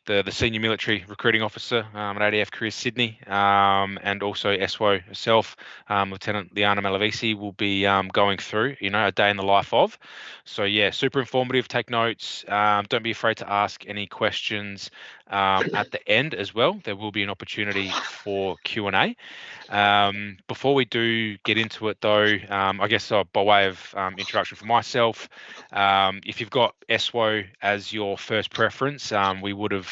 the senior military recruiting officer at ADF Careers Sydney, and also SWO herself, Lieutenant Liana Malavisi, will be going through, a day in the life of. So yeah, super informative. Take notes. Don't be afraid to ask any questions at the end as well. There will be an opportunity for Q&A. Before we do get into it, though, I guess by way of introduction for myself, if you've got SWO as your first preference, we would have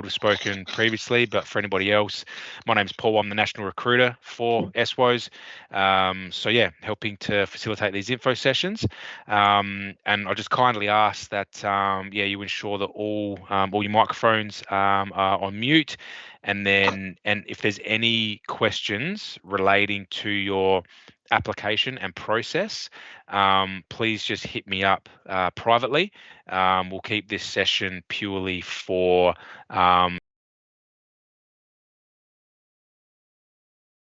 spoken previously. But for anybody else, my name's Paul. I'm the national recruiter for SWOs. So yeah, helping to facilitate these info sessions. And I just kindly ask that you ensure that all your microphones are on mute. And if there's any questions relating to your application and process, please just hit me up privately. We'll keep this session purely for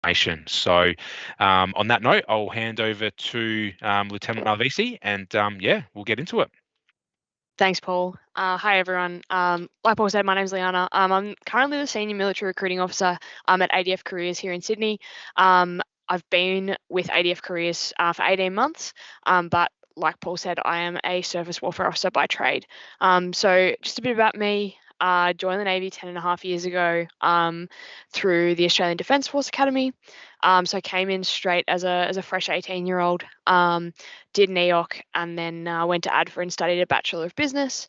information. So on that note, I'll hand over to Lieutenant Malvisi, and we'll get into it. Thanks, Paul. Hi, everyone. Like Paul said, my name's Liana. I'm currently the Senior Military Recruiting Officer at ADF Careers here in Sydney. I've been with ADF Careers for 18 months, but like Paul said, I am a Surface Warfare Officer by trade. So just a bit about me. Joined the Navy 10.5 years ago through the Australian Defence Force Academy. So I came in straight as a fresh 18-year-old, did NEOC, and then went to ADFA and studied a Bachelor of Business.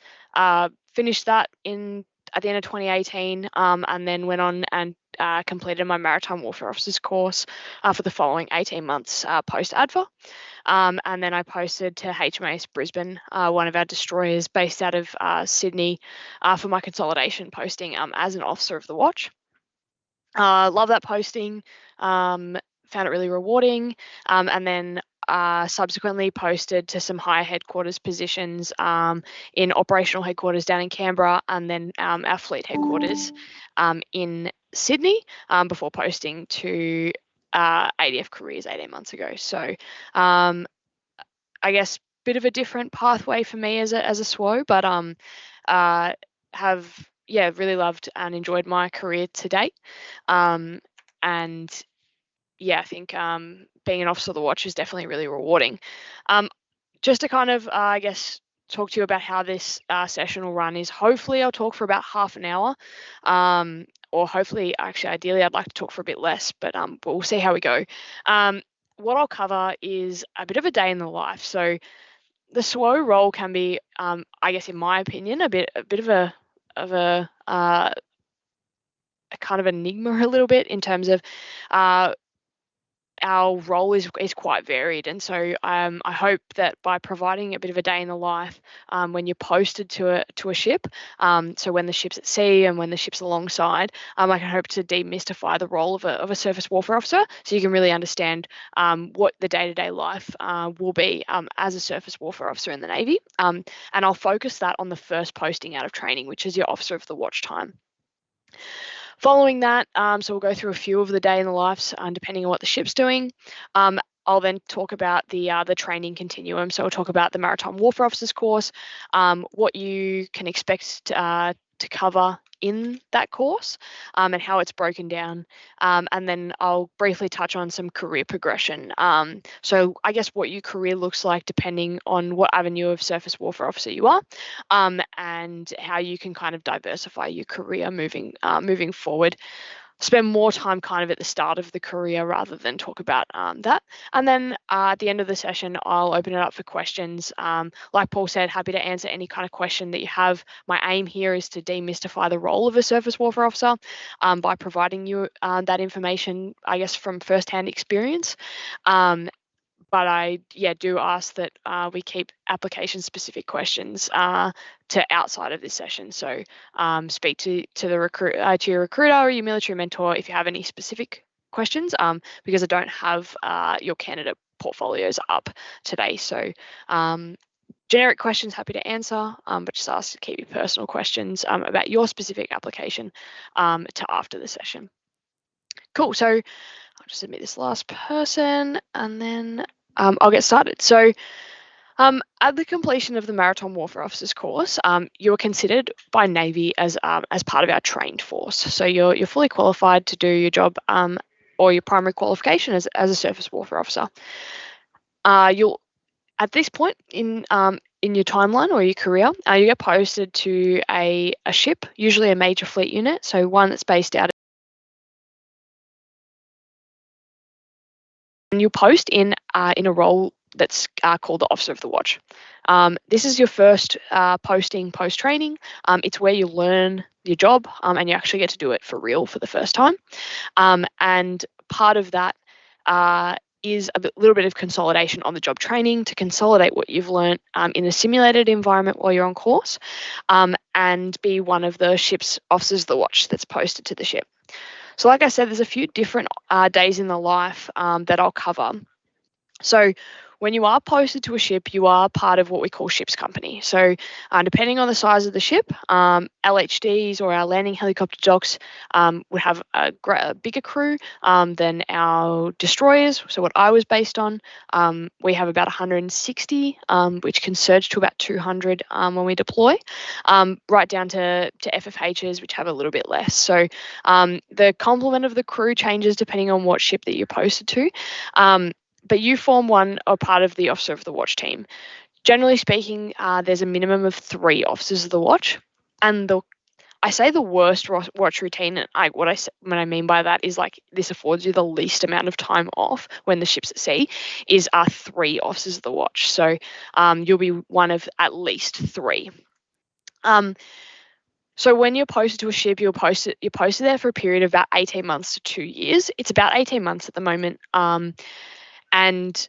Finished that at the end of 2018, and then went on and completed my Maritime Warfare Officers course for the following 18 months post ADFA. And then I posted to HMAS Brisbane, one of our destroyers based out of Sydney, for my consolidation posting as an Officer of the Watch. Love that posting, found it really rewarding, and then subsequently posted to some higher headquarters positions in operational headquarters down in Canberra, and then our fleet headquarters in Sydney, before posting to ADF Careers 18 months ago. So I guess bit of a different pathway for me as a SWO, but have really loved and enjoyed my career to date. And I think being an Officer of the Watch is definitely really rewarding. Just to kind of, talk to you about how this session will run is hopefully I'll talk for about half an hour, or hopefully, actually, ideally, I'd like to talk for a bit less, but we'll see how we go. What I'll cover is a bit of a day in the life. So the SWO role can be, in my opinion, a bit of a kind of enigma a little bit in terms of our role is quite varied, and so I hope that by providing a bit of a day in the life when you're posted to a ship, so when the ship's at sea and when the ship's alongside, I can hope to demystify the role of a surface warfare officer, so you can really understand what the day-to-day life will be as a surface warfare officer in the Navy, and I'll focus that on the first posting out of training, which is your Officer of the Watch time. Following that, so we'll go through a few of the day in the lives, depending on what the ship's doing. I'll then talk about the training continuum. So we'll talk about the Maritime Warfare Officers course, what you can expect to cover in that course, and how it's broken down. And then I'll briefly touch on some career progression. So I guess what your career looks like depending on what avenue of surface warfare officer you are, and how you can kind of diversify your career moving forward. Spend more time kind of at the start of the career rather than talk about that. And then at the end of the session, I'll open it up for questions. Like Paul said, happy to answer any kind of question that you have. My aim here is to demystify the role of a surface warfare officer by providing you that information, I guess, from firsthand experience. But I do ask that we keep application specific questions to outside of this session. So speak to your recruiter or your military mentor if you have any specific questions, because I don't have your candidate portfolios up today. So generic questions, happy to answer, but just ask to keep your personal questions about your specific application to after the session. Cool. So I'll just submit this last person and then I'll get started. So At the completion of the Maritime Warfare Officers course, you are considered by Navy as part of our trained force. So you're fully qualified to do your job, or your primary qualification as a surface warfare officer. You'll At this point in your timeline or your career, you get posted to a ship, usually a major fleet unit, so one that's based out. And you'll post in a role that's called the Officer of the Watch. This is your first posting post training. It's where you learn your job, and you actually get to do it for real for the first time. And part of that is little bit of consolidation on the job training to consolidate what you've learned in a simulated environment while you're on course, and be one of the ship's officers of the watch that's posted to the ship. So like I said, there's a few different days in the life that I'll cover. So when you are posted to a ship, you are part of what we call ship's company. So depending on the size of the ship, LHDs or our landing helicopter docks would have a bigger crew than our destroyers. So what I was based on, we have about 160, which can surge to about 200 when we deploy, right down to FFHs, which have a little bit less. So the complement of the crew changes depending on what ship that you're posted to. But you form one or part of the Officer of the Watch team. Generally speaking, there's a minimum of 3 officers of the watch, and I say the worst watch routine. And what I mean by that is like this affords you the least amount of time off when the ship's at sea. Is 3 officers of the watch, so you'll be one of at least 3. So when you're posted to a ship, you're posted there for a period of about 18 months to 2 years. It's about 18 months at the moment, and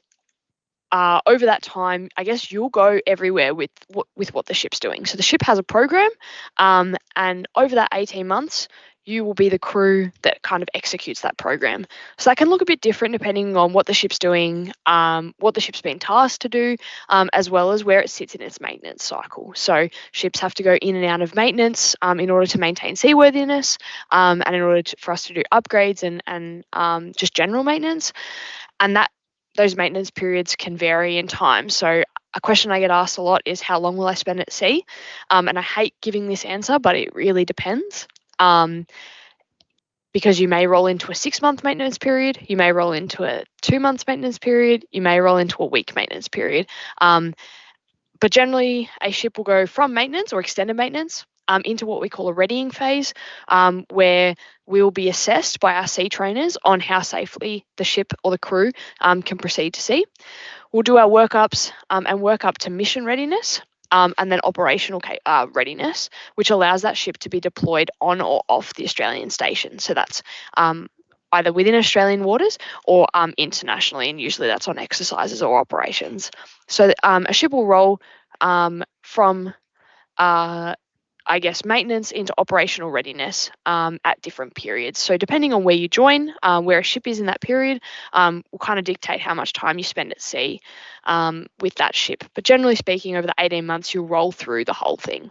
over that time, I guess you'll go everywhere with what the ship's doing. So the ship has a program, and over that 18 months, you will be the crew that kind of executes that program. So that can look a bit different depending on what the ship's doing, what the ship's been tasked to do, as well as where it sits in its maintenance cycle. So ships have to go in and out of maintenance in order to maintain seaworthiness, and in order for us to do upgrades and just general maintenance. And those maintenance periods can vary in time. So a question I get asked a lot is, how long will I spend at sea? And I hate giving this answer, but it really depends. Because you may roll into a 6-month maintenance period, you may roll into a 2 months maintenance period, you may roll into a week maintenance period. But generally, a ship will go from maintenance or extended maintenance into what we call a readying phase, where we'll be assessed by our sea trainers on how safely the ship or the crew can proceed to sea. We'll do our workups and work up to mission readiness, and then operational readiness, which allows that ship to be deployed on or off the Australian station. So that's either within Australian waters or internationally, and usually that's on exercises or operations. So a ship will roll from I guess, maintenance into operational readiness at different periods. So depending on where you join, where a ship is in that period, will kind of dictate how much time you spend at sea with that ship. But generally speaking, over the 18 months, you'll roll through the whole thing,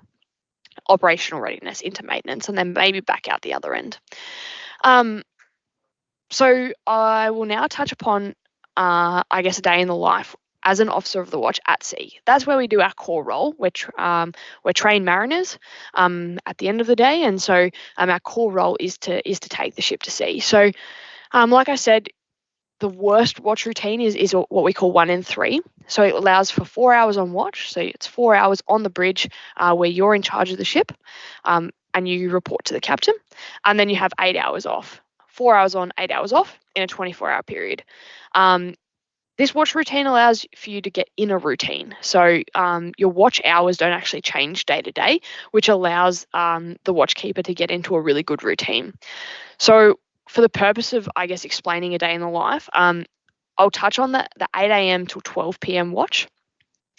operational readiness into maintenance, and then maybe back out the other end. So I will now touch upon, I guess, a day in the life as an officer of the watch at sea. That's where we do our core role. We're trained mariners at the end of the day, and so our core role is to take the ship to sea. So, like I said, the worst watch routine is what we call 1 in 3. So it allows for 4 hours on watch. So it's 4 hours on the bridge where you're in charge of the ship, and you report to the captain, and then you have 8 hours off. 4 hours on, 8 hours off in a 24-hour period. This watch routine allows for you to get in a routine. So your watch hours don't actually change day to day, which allows the watchkeeper to get into a really good routine. So for the purpose of, I guess, explaining a day in the life, I'll touch on the 8 a.m. till 12 p.m. watch.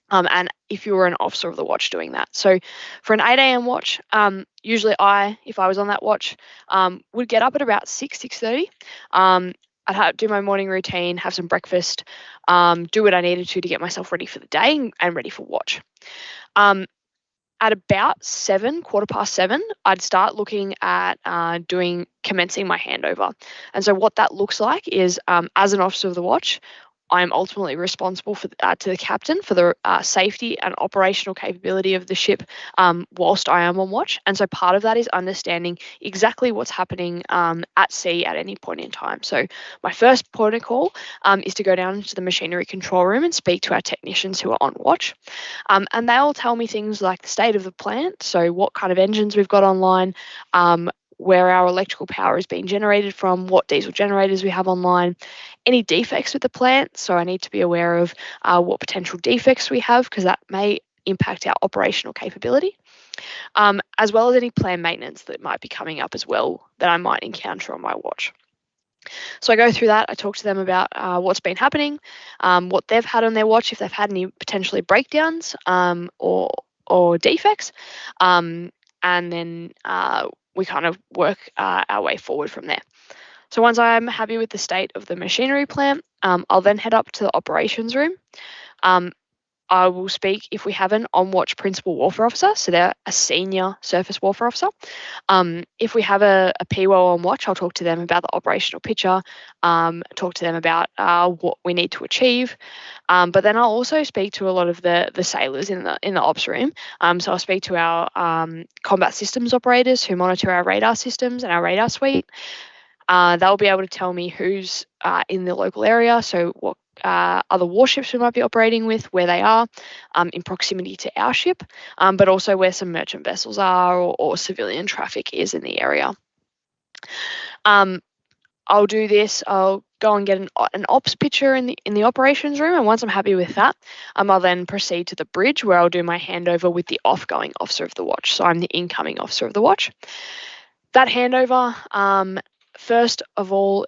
And if you were an officer of the watch doing that. So for an 8 a.m. watch, usually if I was on that watch, would get up at about 6:30. I'd do my morning routine, have some breakfast, do what I needed to get myself ready for the day and ready for watch. At about 7, 7:15, I'd start looking at commencing my handover. And so what that looks like is, as an officer of the watch, I'm ultimately responsible for to the captain for the safety and operational capability of the ship whilst I am on watch. And so part of that is understanding exactly what's happening at sea at any point in time. So my first point of call is to go down into the machinery control room and speak to our technicians who are on watch. And they'll tell me things like the state of the plant, so what kind of engines we've got online, where our electrical power is being generated from, what diesel generators we have online, any defects with the plant. So I need to be aware of what potential defects we have because that may impact our operational capability, as well as any planned maintenance that might be coming up as well that I might encounter on my watch. So I go through that. I talk to them about what's been happening, what they've had on their watch, if they've had any potentially breakdowns or defects, and then we kind of work our way forward from there. So once I'm happy with the state of the machinery plant, I'll then head up to the operations room. I will speak if we have an on-watch principal warfare officer, so they're a senior surface warfare officer. If we have a PWO on watch, I'll talk to them about the operational picture, talk to them about what we need to achieve. But then I'll also speak to a lot of the sailors in the ops room. So I'll speak to our combat systems operators who monitor our radar systems and our radar suite. They'll be able to tell me who's in the local area, so what other warships we might be operating with, where they are in proximity to our ship, but also where some merchant vessels are or civilian traffic is in the area. I'll do this. I'll go and get an ops picture in the operations room, and once I'm happy with that, I'll then proceed to the bridge where I'll do my handover with the offgoing officer of the watch. So I'm the incoming officer of the watch. That handover, first of all,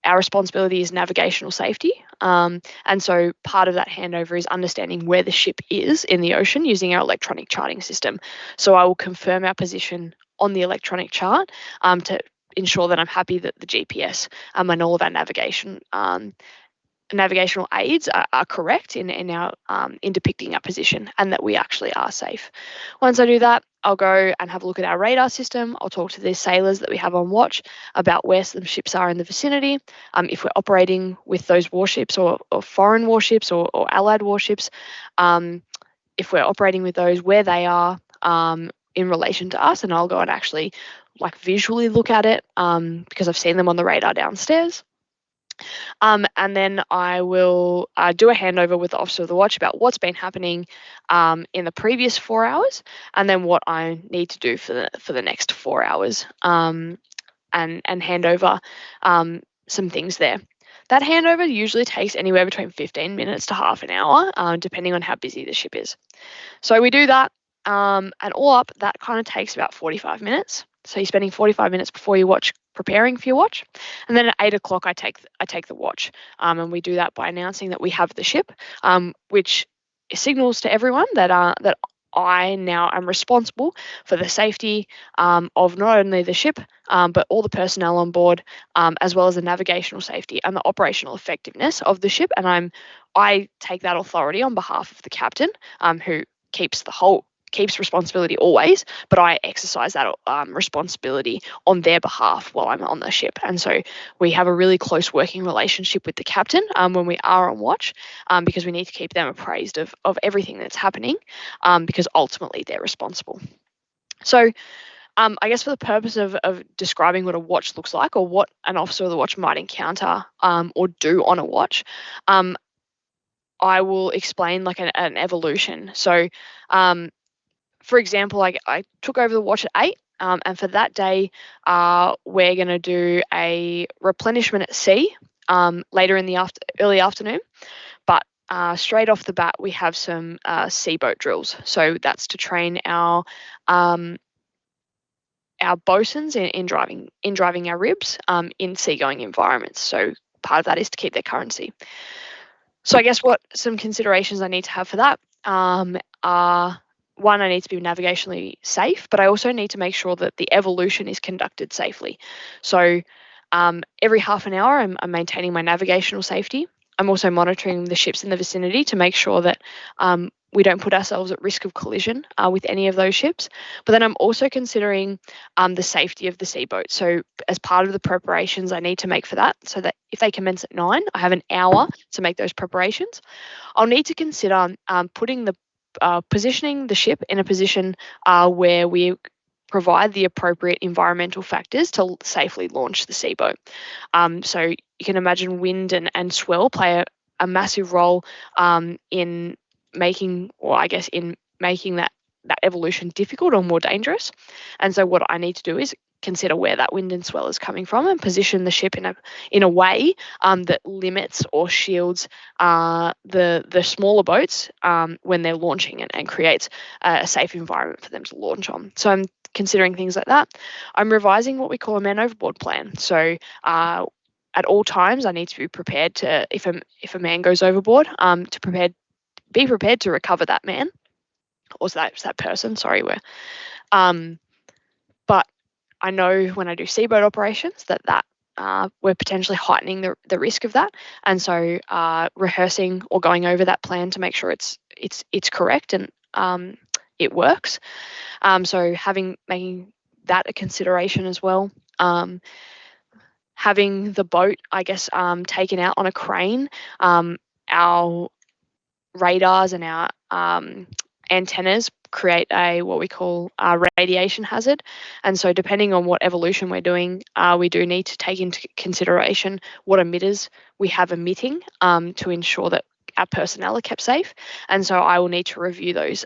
our responsibility is navigational safety. And so part of that handover is understanding where the ship is in the ocean using our electronic charting system. So I will confirm our position on the electronic chart to ensure that I'm happy that the GPS and all of our navigational aids are correct in depicting our position and that we actually are safe. Once I do that, I'll go and have a look at our radar system. I'll talk to the sailors that we have on watch about where some ships are in the vicinity, if we're operating with those warships or foreign warships or allied warships, if we're operating with those, where they are in relation to us, and I'll go and actually visually look at it because I've seen them on the radar downstairs. And then I will do a handover with the officer of the watch about what's been happening in the previous 4 hours, and then what I need to do for the next 4 hours, and hand over some things there. That handover usually takes anywhere between 15 minutes to half an hour, depending on how busy the ship is. So we do that, and all up, that kind of takes about 45 minutes. So you're spending 45 minutes before you watch preparing for your watch, and then at 8 o'clock I take the watch, and we do that by announcing that we have the ship, which signals to everyone that that I now am responsible for the safety of not only the ship but all the personnel on board, as well as the navigational safety and the operational effectiveness of the ship, and I take that authority on behalf of the captain, who keeps responsibility always, but I exercise that responsibility on their behalf while I'm on the ship. And so we have a really close working relationship with the captain when we are on watch, because we need to keep them appraised of everything that's happening, because ultimately they're responsible. So I guess for the purpose of describing what a watch looks like or what an officer of the watch might encounter or do on a watch, I will explain an evolution. So for example, I took over the watch at 8, and for that day, we're going to do a replenishment at sea later in the early afternoon. But straight off the bat, we have some sea boat drills. So that's to train our bosuns in driving our ribs in seagoing environments. So part of that is to keep their currency. So I guess what some considerations I need to have for that are, one, I need to be navigationally safe, but I also need to make sure that the evolution is conducted safely. So every half an hour, I'm maintaining my navigational safety. I'm also monitoring the ships in the vicinity to make sure that we don't put ourselves at risk of collision with any of those ships. But then I'm also considering the safety of the sea boat. So as part of the preparations I need to make for that, so that if they commence at 9, I have an hour to make those preparations. I'll need to consider putting the positioning the ship in a position where we provide the appropriate environmental factors to safely launch the sea boat. So you can imagine wind and swell play a massive role in making, or I guess in making that evolution difficult or more dangerous. And so what I need to do is consider where that wind and swell is coming from and position the ship in a way that limits or shields the smaller boats when they're launching and creates a safe environment for them to launch on. So I'm considering things like that. I'm revising what we call a man overboard plan. So at all times, I need to be prepared to, if a man goes overboard, be prepared to recover that man or that person. Sorry, but I know when I do seaboat operations that we're potentially heightening the risk of that, and so rehearsing or going over that plan to make sure it's correct and it works. So making that a consideration as well. Having the boat, I guess, taken out on a crane. Our radars and our antennas create what we call a radiation hazard. And so depending on what evolution we're doing, we do need to take into consideration what emitters we have emitting to ensure that our personnel are kept safe. And so I will need to review those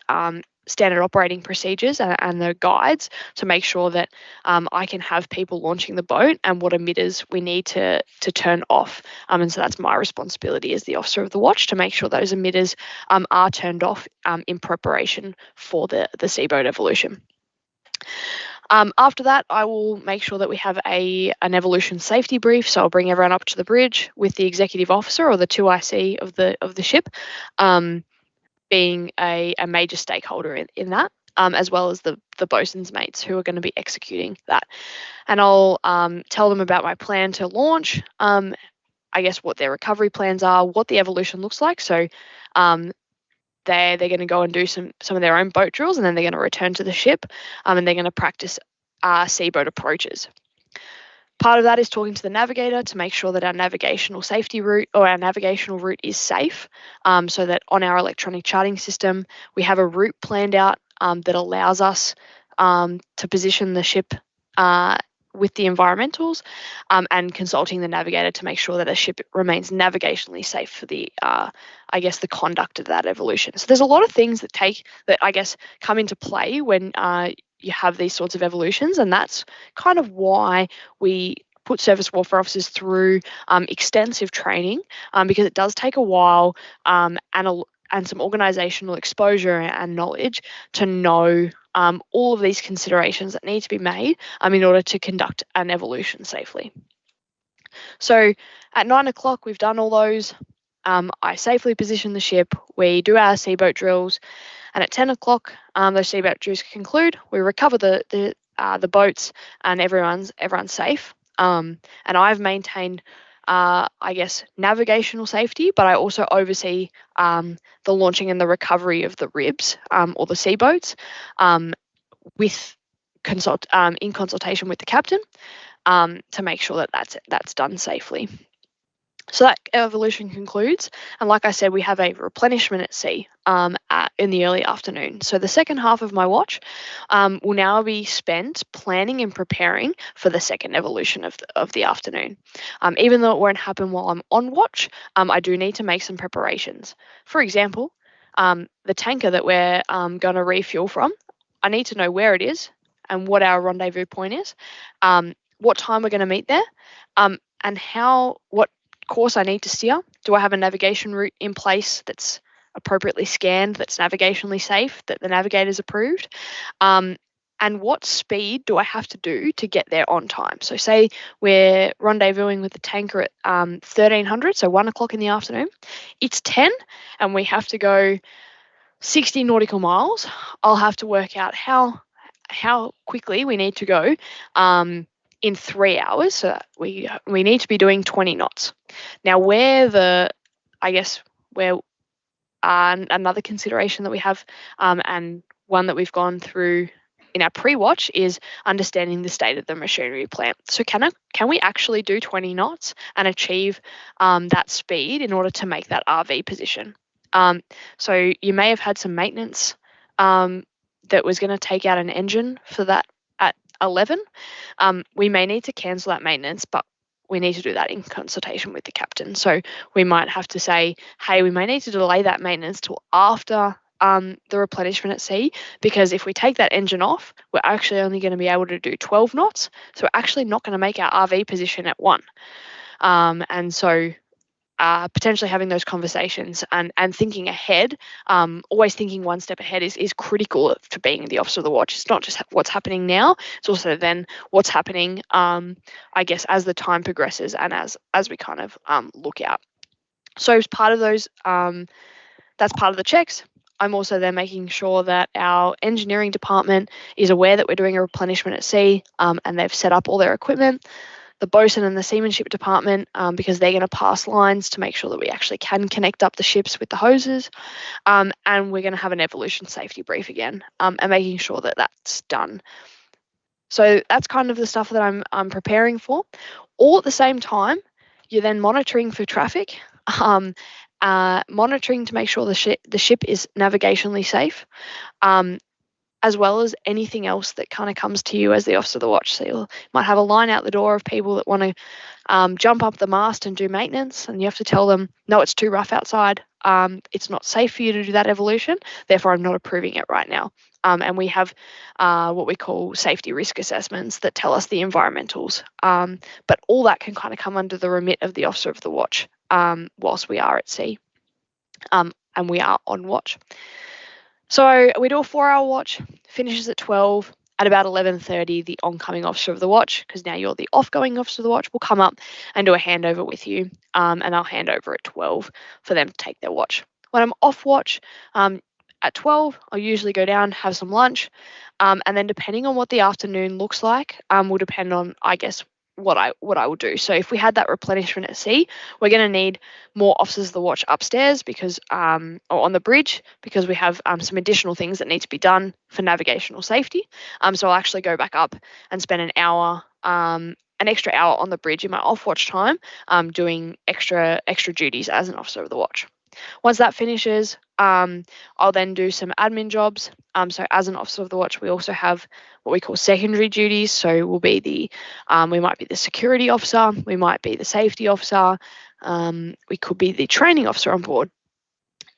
standard operating procedures and the guides to make sure that I can have people launching the boat and what emitters we need to turn off. And so that's my responsibility as the officer of the watch to make sure those emitters are turned off in preparation for the seaboat evolution. After that, I will make sure that we have an evolution safety brief. So I'll bring everyone up to the bridge with the executive officer or the 2IC of the ship, being a major stakeholder in that, as well as the bosun's mates who are going to be executing that. And I'll tell them about my plan to launch, I guess what their recovery plans are, what the evolution looks like. So they're going to go and do some of their own boat drills, and then they're going to return to the ship, and they're going to practice seaboat approaches. Part of that is talking to the navigator to make sure that our navigational safety route or our navigational route is safe, so that on our electronic charting system, we have a route planned out that allows us to position the ship with the environmentals, and consulting the navigator to make sure that a ship remains navigationally safe for the conduct of that evolution. So there's a lot of things that I guess come into play when you have these sorts of evolutions, and that's kind of why we put surface warfare officers through extensive training, because it does take a while and some organisational exposure and knowledge to know all of these considerations that need to be made in order to conduct an evolution safely. So at 9 o'clock, we've done all those. I safely position the ship. We do our seaboat drills, and at 10 o'clock, those seaboat drills conclude. We recover the boats, and everyone's safe. And I've maintained, I guess, navigational safety, but I also oversee the launching and the recovery of the ribs or the seaboats, with in consultation with the captain, to make sure that that's done safely. So that evolution concludes, and like I said, we have a replenishment at sea in the early afternoon. So the second half of my watch will now be spent planning and preparing for the second evolution of the afternoon. Even though it won't happen while I'm on watch, I do need to make some preparations. For example, the tanker that we're going to refuel from, I need to know where it is and what our rendezvous point is, what time we're going to meet there, and what course I need to steer. Do I have a navigation route in place that's appropriately scanned, that's navigationally safe, that the navigator's approved? And what speed do I have to do to get there on time? So say we're rendezvousing with the tanker at 1300, so 1 o'clock in the afternoon. It's 10 and we have to go 60 nautical miles. I'll have to work out how quickly we need to go in 3 hours. So we need to be doing 20 knots. Now, where the I guess where another consideration that we have, and one that we've gone through in our pre-watch, is understanding the state of the machinery plant. So can we actually do 20 knots and achieve that speed in order to make that RV position? So you may have had some maintenance that was going to take out an engine for that at 11. We may need to cancel that maintenance, but we need to do that in consultation with the captain. So we might have to say, hey, we may need to delay that maintenance till after the replenishment at sea, because if we take that engine off, we're actually only going to be able to do 12 knots. So we're actually not going to make our RV position at 1. And so potentially having those conversations and thinking ahead, always thinking one step ahead is critical to being the officer of the watch. It's not just what's happening now; it's also then what's happening, I guess, as the time progresses and as we kind of look out. So as part of those, that's part of the checks. I'm also then making sure that our engineering department is aware that we're doing a replenishment at sea, and they've set up all their equipment. The bosun and the seamanship department, because they're going to pass lines to make sure that we actually can connect up the ships with the hoses. And we're going to have an evolution safety brief again, and making sure that that's done. So that's kind of the stuff that I'm preparing for. All at the same time, you're then monitoring for traffic, monitoring to make sure the ship is navigationally safe. As well as anything else that kind of comes to you as the officer of the watch. So you might have a line out the door of people that want to jump up the mast and do maintenance, and you have to tell them, no, it's too rough outside. It's not safe for you to do that evolution. Therefore, I'm not approving it right now. And we have what we call safety risk assessments that tell us the environmentals. But all that can kind of come under the remit of the officer of the watch whilst we are at sea, and we are on watch. So we do a 4-hour watch, finishes at 12. At about 11:30, the oncoming officer of the watch, because now you're the offgoing officer of the watch, will come up and do a handover with you, and I'll hand over at 12 for them to take their watch. When I'm off watch, at 12, I'll usually go down, have some lunch, and then depending on what the afternoon looks like, will depend on, I guess, what I will do. So if we had that replenishment at sea, we're going to need more officers of the watch upstairs, because or on the bridge, because we have some additional things that need to be done for navigational safety. So I'll actually go back up and spend an hour, an extra hour on the bridge in my off watch time, doing extra duties as an officer of the watch. Once that finishes, I'll then do some admin jobs. So as an officer of the watch, we also have what we call secondary duties. So we'll be we might be the security officer, we might be the safety officer, we could be the training officer on board.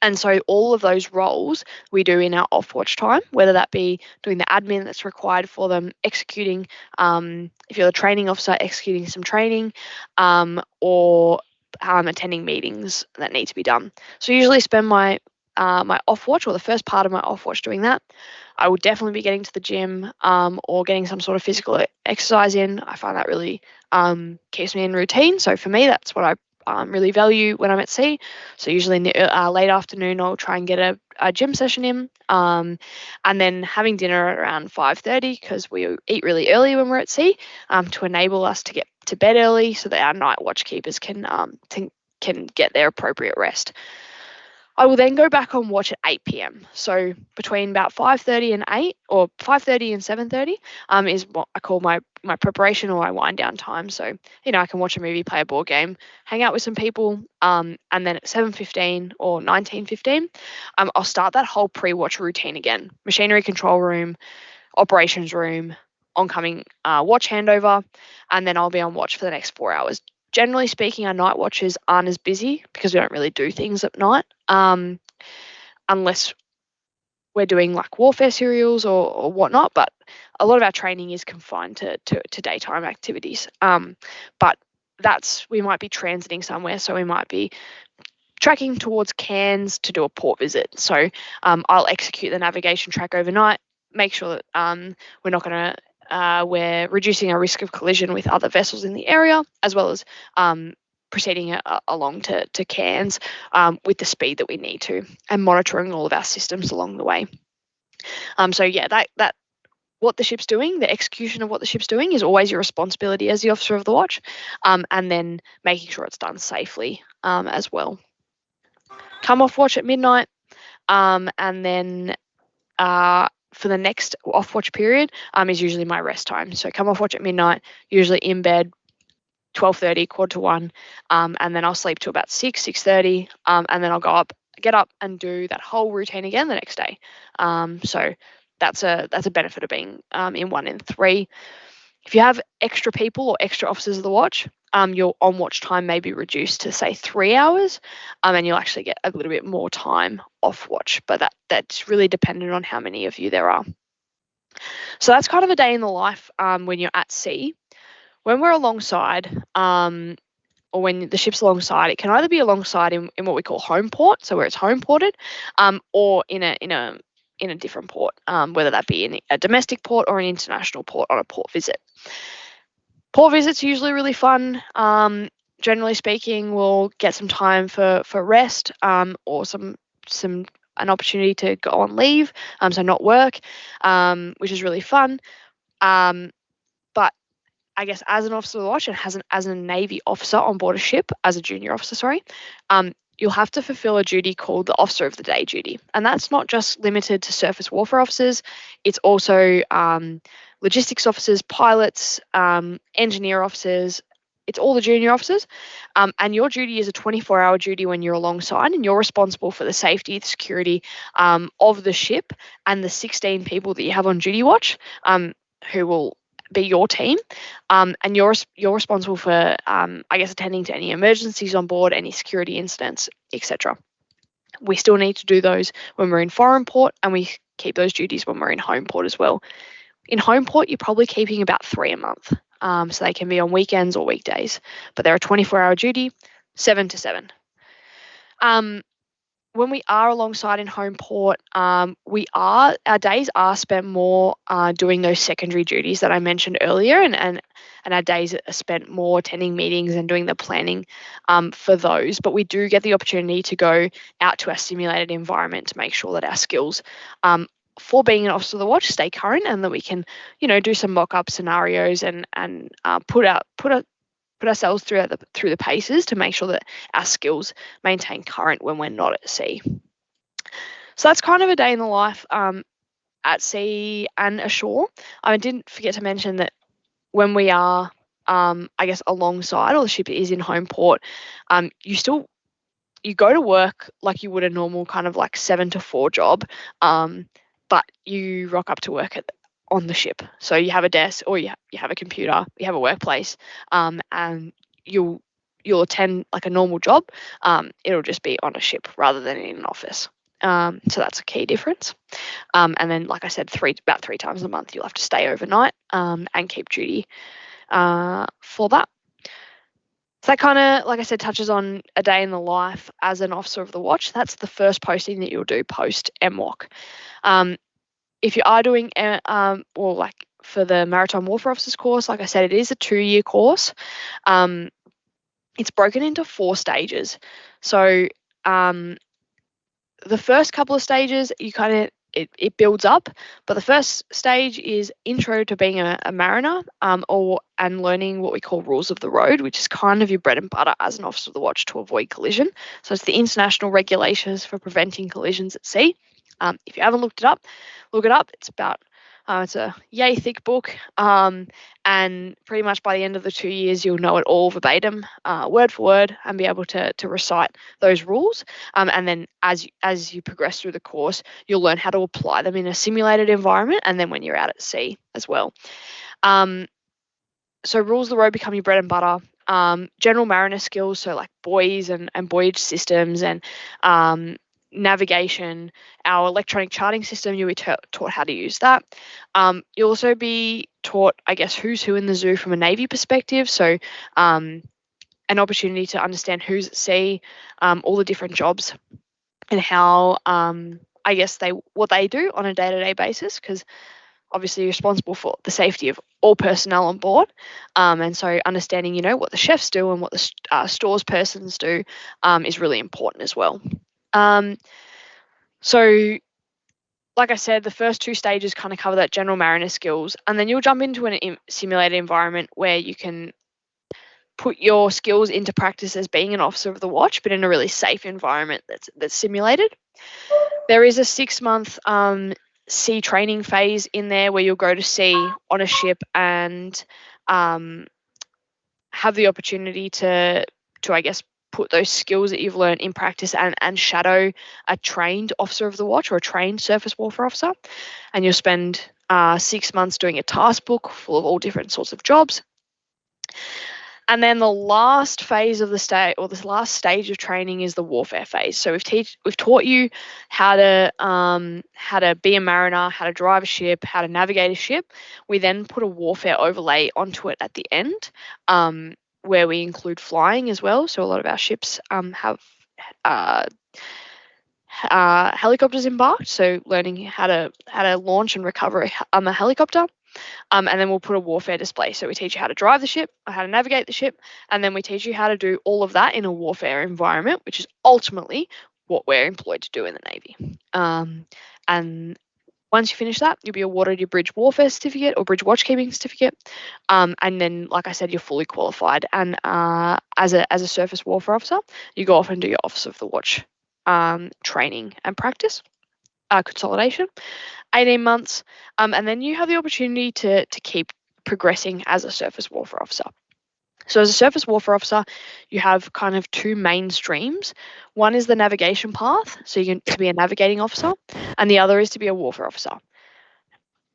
And so all of those roles we do in our off watch time, whether that be doing the admin that's required for them, executing, if you're the training officer, executing some training, or attending meetings that need to be done. So I usually spend my off watch, or the first part of my off watch, doing that. I will definitely be getting to the gym, or getting some sort of physical exercise in. I find that really keeps me in routine. So for me, that's what I really value when I'm at sea. So usually in the late afternoon, I'll try and get a gym session in, and then having dinner at around 5:30, because we eat really early when we're at sea, to enable us to get to bed early, so that our night watch keepers can get their appropriate rest. I will then go back on watch at 8 p.m. So between about 5:30 and 8, or 5:30 and 7:30, is what I call my preparation or my wind down time. So I can watch a movie, play a board game, hang out with some people, and then at 7:15 or 19:15, I'll start that whole pre-watch routine again. Machinery control room, operations room, oncoming watch handover, and then I'll be on watch for the next 4 hours. Generally speaking, our night watches aren't as busy, because we don't really do things at night, unless we're doing like warfare serials or whatnot. But a lot of our training is confined to daytime activities. But we might be transiting somewhere, so we might be tracking towards Cairns to do a port visit. So I'll execute the navigation track overnight, make sure that we're reducing our risk of collision with other vessels in the area, as well as proceeding along to Cairns with the speed that we need to, and monitoring all of our systems along the way. So yeah, that what the ship's doing, the execution of what the ship's doing, is always your responsibility as the officer of the watch, and then making sure it's done safely as well. come off watch at midnight, and then for the next off watch period is usually my rest time. So come off watch at midnight, usually in bed 12:30, quarter to 1, and then I'll sleep till about 6:30, and then I'll get up and do that whole routine again the next day. So that's a benefit of being in 1 in 3. If you have extra people or extra officers of the watch, your on watch time may be reduced to say 3 hours, and you'll actually get a little bit more time off watch. But that's really dependent on how many of you there are. So that's kind of a day in the life when you're at sea. When we're alongside, or when the ship's alongside, it can either be alongside in what we call home port, so where it's home ported, or in a different port, whether that be in a domestic port or an international port on a port visit. Port visits are usually really fun. Generally speaking, we'll get some time for rest, or some an opportunity to go on leave, so not work, which is really fun. But I guess as an officer of the watch and as a Navy officer on board a ship, as a junior officer, sorry, you'll have to fulfill a duty called the Officer of the Day duty. And that's not just limited to surface warfare officers, it's also logistics officers, pilots, engineer officers. It's all the junior officers. And your duty is a 24-hour duty when you're alongside, and you're responsible for the safety, the security of the ship and the 16 people that you have on duty watch, who will be your team, and you're responsible for, I guess, attending to any emergencies on board, any security incidents, etc. We still need to do those when we're in foreign port, and we keep those duties when we're in home port as well. In home port, you're probably keeping about 3 a month, so they can be on weekends or weekdays, but they're a 24-hour duty, 7 to 7. When we are alongside in home port, our days are spent more doing those secondary duties that I mentioned earlier, and our days are spent more attending meetings and doing the planning for those. But we do get the opportunity to go out to our simulated environment to make sure that our skills for being an officer of the watch stay current, and that we can, do some mock-up scenarios and put ourselves through the paces to make sure that our skills maintain current when we're not at sea. So that's kind of a day in the life at sea and ashore. I didn't forget to mention that when we are, I guess, alongside, or the ship is in home port, you go to work like you would a normal kind of like 7 to 4 job, but you rock up to work on the ship. So you have a desk, or you have a computer, you have a workplace, and you'll attend like a normal job. It'll just be on a ship rather than in an office. So that's a key difference. And then, like I said, about 3 times a month you'll have to stay overnight and keep duty for that. So that kind of, like I said, touches on a day in the life as an officer of the watch. That's the first posting that you'll do post MWOC. If you are doing, or like for the Maritime Warfare Officers course, like I said, it is a 2-year course. It's broken into 4 stages. So the first couple of stages, it builds up, but the first stage is intro to being a mariner, and learning what we call rules of the road, which is kind of your bread and butter as an officer of the watch to avoid collision. So it's the international regulations for preventing collisions at sea. If you haven't looked it up, look it up. It's a yay thick book, and pretty much by the end of the 2 years, you'll know it all verbatim, word for word, and be able to recite those rules. And then as you progress through the course, you'll learn how to apply them in a simulated environment, and then when you're out at sea as well. So rules of the road become your bread and butter. General mariner skills, so like buoys and buoyage systems and navigation, our electronic charting system, you'll be taught how to use that. You'll also be taught, I guess, who's who in the zoo from a Navy perspective. So an opportunity to understand who's at sea, all the different jobs, and how, I guess, what they do on a day-to-day basis, because obviously you're responsible for the safety of all personnel on board. And so understanding, what the chefs do and what the stores persons do is really important as well. So like I said, the first 2 stages kind of cover that general mariner skills, and then you'll jump into a simulated environment where you can put your skills into practice as being an officer of the watch, but in a really safe environment that's simulated. There is a 6-month sea training phase in there where you'll go to sea on a ship and have the opportunity to I guess put those skills that you've learned in practice and shadow a trained officer of the watch or a trained surface warfare officer, and you'll spend 6 months doing a task book full of all different sorts of jobs. And then the last phase of the state, or this last stage of training, is the warfare phase. So we've taught you how to be a mariner, how to drive a ship, how to navigate a ship. We then put a warfare overlay onto it at the end, where we include flying as well. So a lot of our ships have uh, helicopters embarked. So learning how to launch and recover a helicopter. And then we'll put a warfare display. So we teach you how to drive the ship, how to navigate the ship, and then we teach you how to do all of that in a warfare environment, which is ultimately what we're employed to do in the Navy. And once you finish that, you'll be awarded your bridge warfare certificate or bridge watchkeeping certificate. And then, like I said, you're fully qualified. And as a surface warfare officer, you go off and do your Officer of the Watch training and practice, consolidation. 18 months, and then you have the opportunity to keep progressing as a surface warfare officer. So as a surface warfare officer, you have kind of two main streams. One is the navigation path, so you can to be a navigating officer, and the other is to be a warfare officer.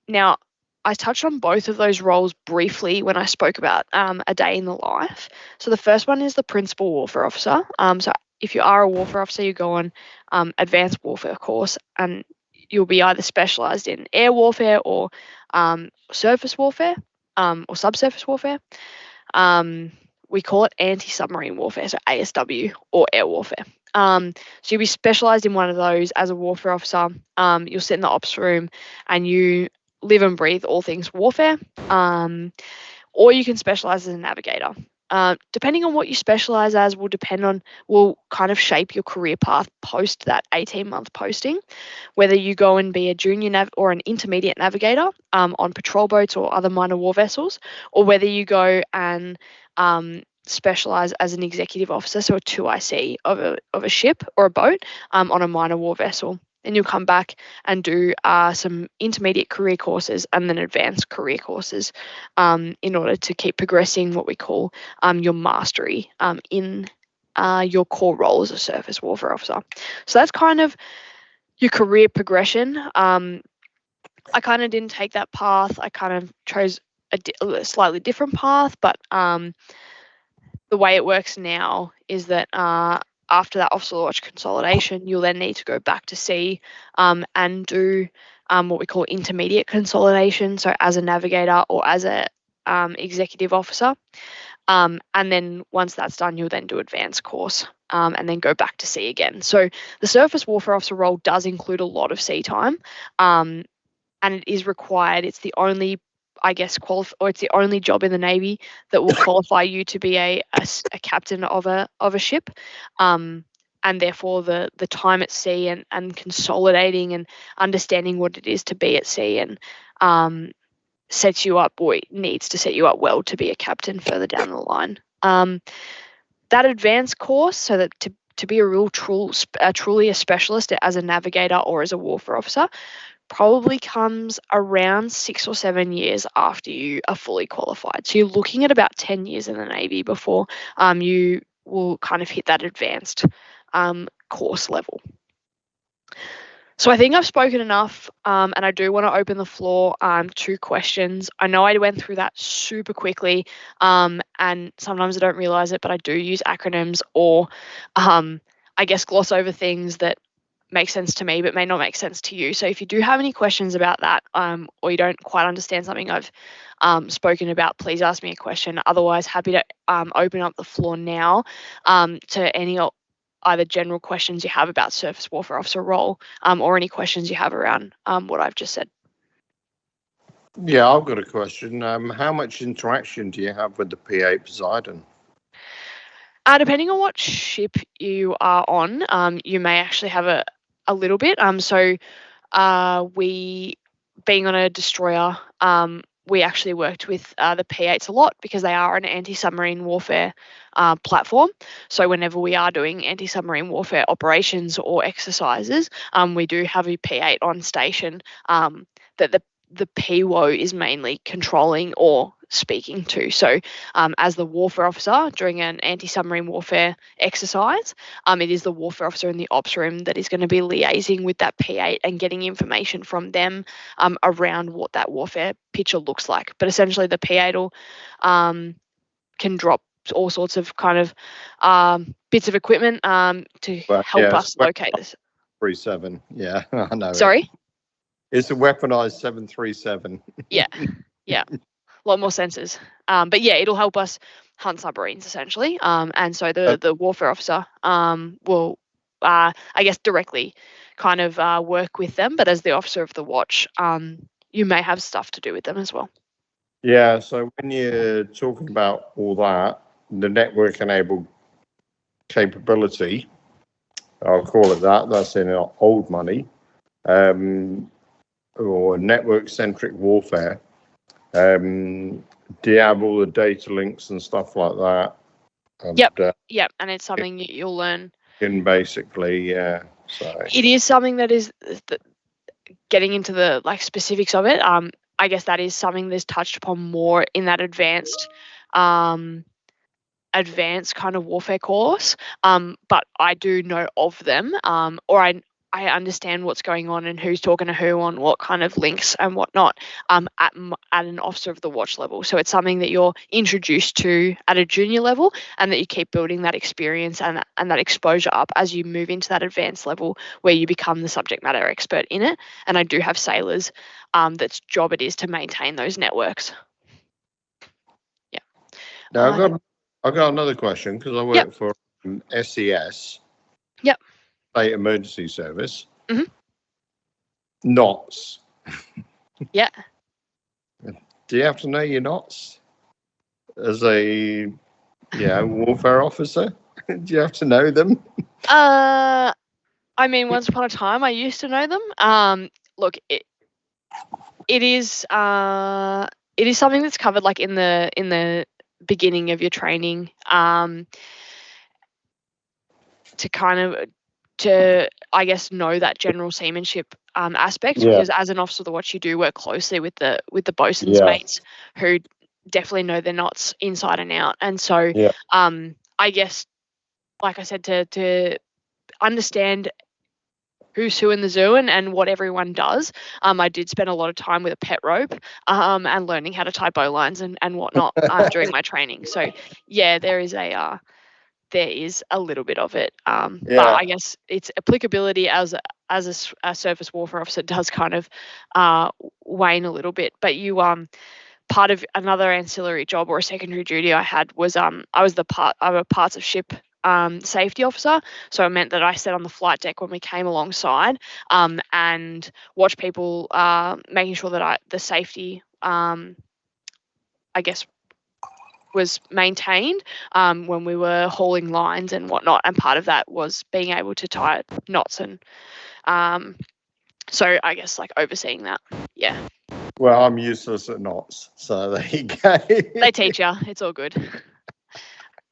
Now, I touched on both of those roles briefly when I spoke about a day in the life. So the first one is the principal warfare officer. So if you are a warfare officer, you go on advanced warfare course, and you'll be either specialized in air warfare or surface warfare or subsurface warfare. We call it anti-submarine warfare, so ASW or air warfare. So you'll be specialized in one of those as a warfare officer. You'll sit in the ops room and you live and breathe all things warfare. Or you can specialize as a navigator. Depending on what you specialize as will kind of shape your career path post that 18-month posting, whether you go and be a junior or an intermediate navigator on patrol boats or other minor war vessels, or whether you go and specialize as an executive officer, so a 2IC of a ship or a boat on a minor war vessel. And you'll come back and do some intermediate career courses and then advanced career courses in order to keep progressing what we call your mastery in your core role as a surface warfare officer. So that's kind of your career progression. I kind of didn't take that path. I kind of chose a slightly different path, but the way it works now is that after that officer watch consolidation, you'll then need to go back to sea and do what we call intermediate consolidation. So as a navigator or as a executive officer. And then once that's done, you'll then do advanced course and then go back to sea again. So the surface warfare officer role does include a lot of sea time, and it is required. It's the only, I guess, it's the only job in the Navy that will qualify you to be a captain of a ship. And therefore the time at sea and consolidating and understanding what it is to be at sea and sets you up, or needs to set you up well to be a captain further down the line. That advanced course, so that to be truly a specialist as a navigator or as a warfare officer, probably comes around 6 or 7 years after you are fully qualified. So you're looking at about 10 years in the Navy before you will kind of hit that advanced course level. So I think I've spoken enough, and I do want to open the floor to questions. I know I went through that super quickly, and sometimes I don't realize it, but I do use acronyms or I guess gloss over things that make sense to me but may not make sense to you. So if you do have any questions about that, or you don't quite understand something I've spoken about, please ask me a question. Otherwise, happy to open up the floor now to any either general questions you have about surface warfare officer role or any questions you have around what I've just said. Yeah, I've got a question. How much interaction do you have with the P8 Poseidon? Depending on what ship you are on, you may actually have a little bit. So we, being on a destroyer, we actually worked with the P8s a lot because they are an anti-submarine warfare platform. So whenever we are doing anti-submarine warfare operations or exercises, we do have a P8 on station that the PWO is mainly controlling or speaking to. So as the warfare officer during an anti-submarine warfare exercise, it is the warfare officer in the ops room that is going to be liaising with that P8 and getting information from them around what that warfare picture looks like. But essentially the P8 will can drop all sorts of kind of bits of equipment to help us locate this. 37. Yeah, I know. Sorry? It's a weaponized 737. Yeah. A lot more sensors. But yeah, it'll help us hunt submarines essentially. And so the warfare officer will, I guess, directly kind of work with them. But as the officer of the watch, you may have stuff to do with them as well. Yeah, so when you're talking about all that, the network enabled capability, I'll call it that, that's in old money, or network centric warfare. Do you have all the data links and stuff like that? And, Yep, and it's something you'll learn. Basically, yeah. So it is something that is getting into the specifics of it. I guess that is something that's touched upon more in that advanced kind of warfare course. But I do know of them, or I understand what's going on and who's talking to who on what kind of links and whatnot at an officer of the watch level. So it's something that you're introduced to at a junior level, and that you keep building that experience and that exposure up as you move into that advanced level where you become the subject matter expert in it. And I do have sailors that's job it is to maintain those networks. Yeah. Now I've got another question because I work for SES. Yep. State Emergency Service. Mm-hmm. Knots. Yeah. Do you have to know your knots as a warfare officer? Do you have to know them? I mean, once upon a time, I used to know them. Look, it is something that's covered like in the beginning of your training. To kind of I guess know that general seamanship aspect, because as an officer of the watch you do work closely with the bosun's mates who definitely know their knots inside and out. And so I guess, like I said, to understand who's who in the zoo and what everyone does, I did spend a lot of time with a pet rope and learning how to tie bowlines and whatnot during my training. So yeah, there is a little bit of it, but I guess its applicability as a surface warfare officer does kind of wane a little bit. But you part of another ancillary job or a secondary duty I had was I was I'm a parts of ship safety officer. So it meant that I sat on the flight deck when we came alongside and watch people, making sure that the safety I guess was maintained when we were hauling lines and whatnot. And part of that was being able to tie knots and so I guess like overseeing that. Yeah. Well, I'm useless at knots, so there you go. They teach you. It's all good.